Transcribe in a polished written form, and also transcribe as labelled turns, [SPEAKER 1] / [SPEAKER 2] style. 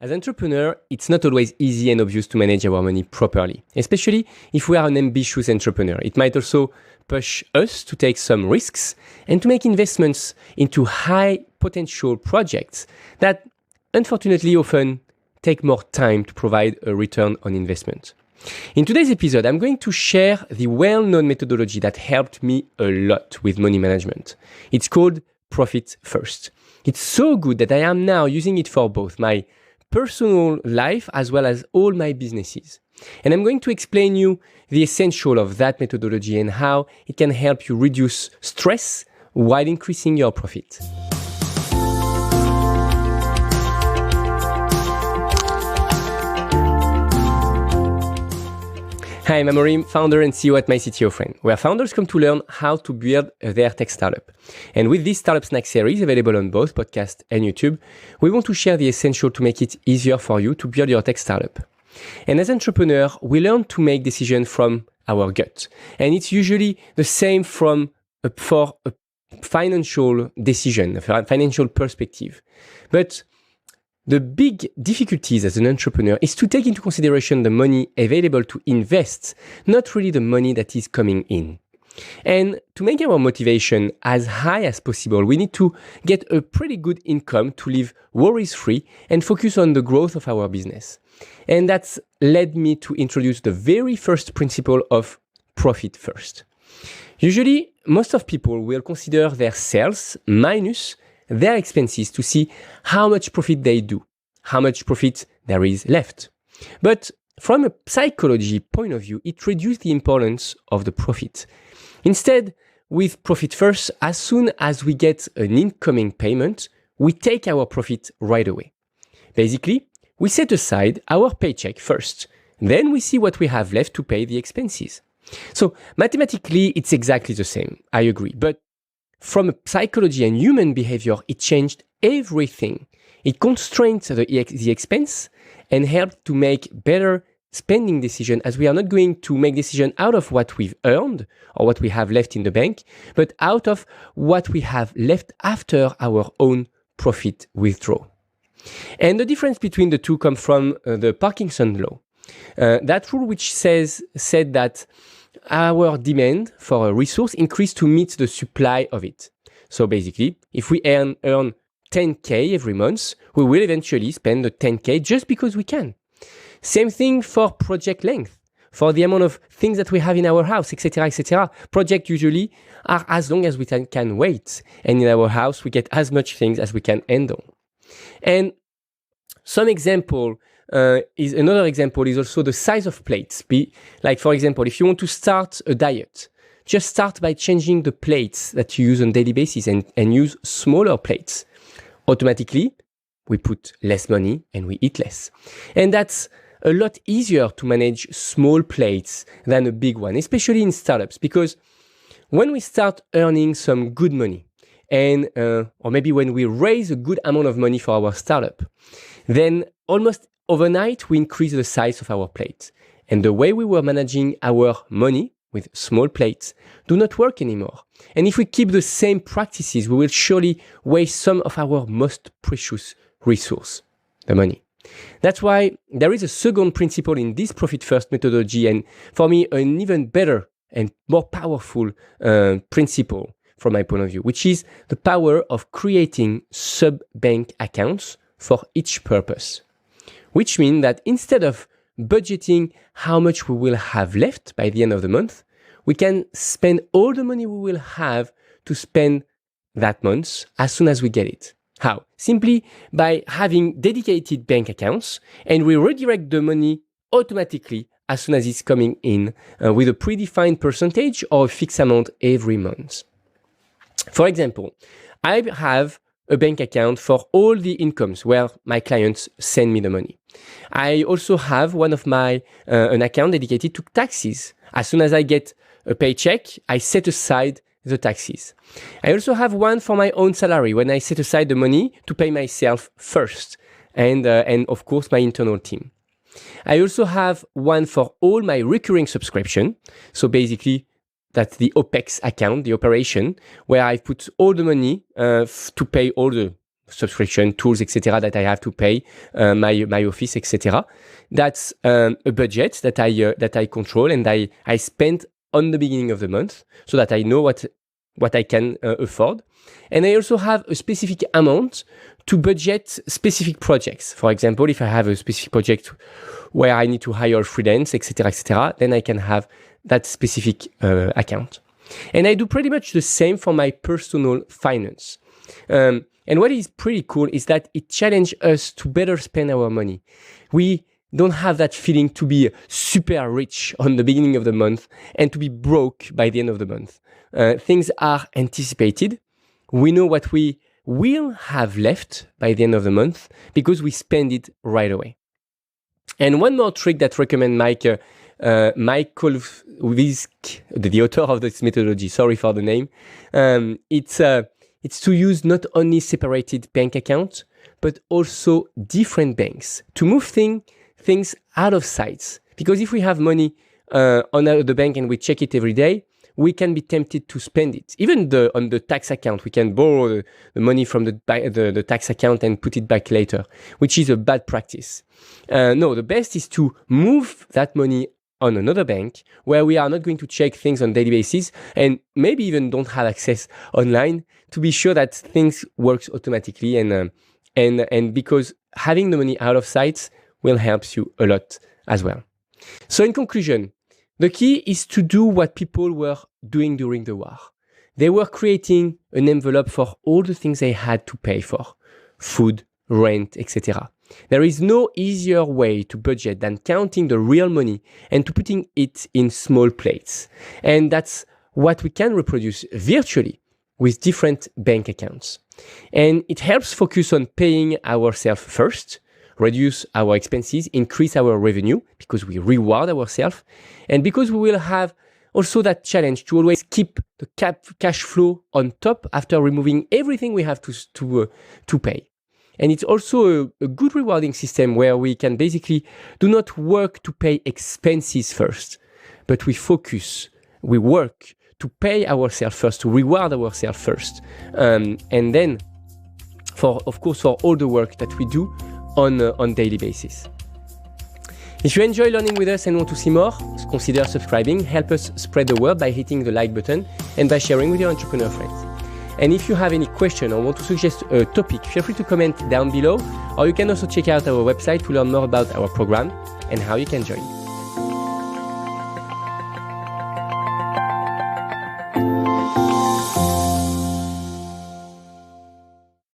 [SPEAKER 1] As an entrepreneur, it's not always easy and obvious to manage our money properly, especially if we are an ambitious entrepreneur. It might also push us to take some risks and to make investments into high potential projects that unfortunately often take more time to provide a return on investment. In today's episode, I'm going to share the well-known methodology that helped me a lot with money management. It's called Profit First. It's so good that I am now using it for both my personal life as well as all my businesses. And I'm going to explain you the essential of that methodology and how it can help you reduce stress while increasing your profit. Hi, I'm Amaury, founder and CEO at My CTO Friend, where founders come to learn how to build their tech startup. And with this Startup Snack series available on both podcast and YouTube, we want to share the essential to make it easier for you to build your tech startup. And as entrepreneurs, we learn to make decisions from our gut. And it's usually the same for a financial decision, a financial perspective. But the big difficulties as an entrepreneur is to take into consideration the money available to invest, not really the money that is coming in. And to make our motivation as high as possible, we need to get a pretty good income to live worries-free and focus on the growth of our business. And that's led me to introduce the very first principle of profit first. Usually, most of people will consider their sales minus their expenses to see how much profit they do, how much profit there is left. But from a psychology point of view, it reduces the importance of the profit. Instead, with profit first, as soon as we get an incoming payment, we take our profit right away. Basically, we set aside our paycheck first. Then we see what we have left to pay the expenses. So mathematically, it's exactly the same. I agree. But from a psychology and human behavior, it changed everything. It constrains the expense and helped to make better spending decisions, as we are not going to make decisions out of what we've earned or what we have left in the bank, but out of what we have left after our own profit withdrawal. And the difference between the two comes from the Parkinson law. That rule which said that our demand for a resource increased to meet the supply of it. So basically, if we earn 10K every month, we will eventually spend the 10K just because we can. Same thing for project length, for the amount of things that we have in our house, etc., etc. Projects usually are as long as we can wait. And in our house, we get as much things as we can handle. And some example another example is also the size of plates. Like, for example, if you want to start a diet, just start by changing the plates that you use on a daily basis and use smaller plates. Automatically, we put less money and we eat less. And that's a lot easier to manage small plates than a big one, especially in startups, because when we start earning some good money, and or maybe when we raise a good amount of money for our startup, then almost overnight we increase the size of our plate. And the way we were managing our money with small plates do not work anymore. And if we keep the same practices, we will surely waste some of our most precious resource, the money. That's why there is a second principle in this profit first methodology, and for me, an even better and more powerful principle from my point of view, which is the power of creating sub-bank accounts for each purpose. Which means that instead of budgeting how much we will have left by the end of the month, we can spend all the money we will have to spend that month as soon as we get it. How? Simply by having dedicated bank accounts, and we redirect the money automatically as soon as it's coming in with a predefined percentage or a fixed amount every month. For example, I have a bank account for all the incomes where my clients send me the money. I also have one of my an account dedicated to taxes. As soon as I get a paycheck, I set aside the taxes. I also have one for my own salary when I set aside the money to pay myself first, and of course my internal team. I also have one for all my recurring subscription. So basically, that's the OPEX account, the operation, where I put all the money to pay all the subscription, tools, etc. that I have to pay, my office, etc. That's a budget that I control and I spend on the beginning of the month so that I know what I can afford. And I also have a specific amount to budget specific projects. For example, if I have a specific project where I need to hire freelance, etc., then I can have that specific account. And I do pretty much the same for my personal finance. And what is pretty cool is that it challenges us to better spend our money. We don't have that feeling to be super rich on the beginning of the month and to be broke by the end of the month. Things are anticipated. We know what we will have left by the end of the month because we spend it right away. And one more trick that recommend Michael Wisk, the author of this methodology, sorry for the name, it's to use not only separated bank accounts, but also different banks to move things out of sight. Because if we have money on the bank and we check it every day, we can be tempted to spend it. Even on the tax account, we can borrow the money from the tax account and put it back later, which is a bad practice. No, the best is to move that money on another bank where we are not going to check things on a daily basis and maybe even don't have access online to be sure that things works automatically and because having the money out of sight will help you a lot as well. So in conclusion, the key is to do what people were doing during the war. They were creating an envelope for all the things they had to pay for, food, rent, etc. There is no easier way to budget than counting the real money and to putting it in small plates. And that's what we can reproduce virtually with different bank accounts. And it helps focus on paying ourselves first, reduce our expenses, increase our revenue because we reward ourselves, and because we will have also that challenge to always keep the cash flow on top after removing everything we have to pay. And it's also a good rewarding system where we can basically do not work to pay expenses first, but we work to pay ourselves first, to reward ourselves first. And then, of course, for all the work that we do on daily basis. If you enjoy learning with us and want to see more, consider subscribing. Help us spread the word by hitting the like button and by sharing with your entrepreneur friends. And if you have any question or want to suggest a topic, feel free to comment down below, or you can also check out our website to learn more about our program and how you can join.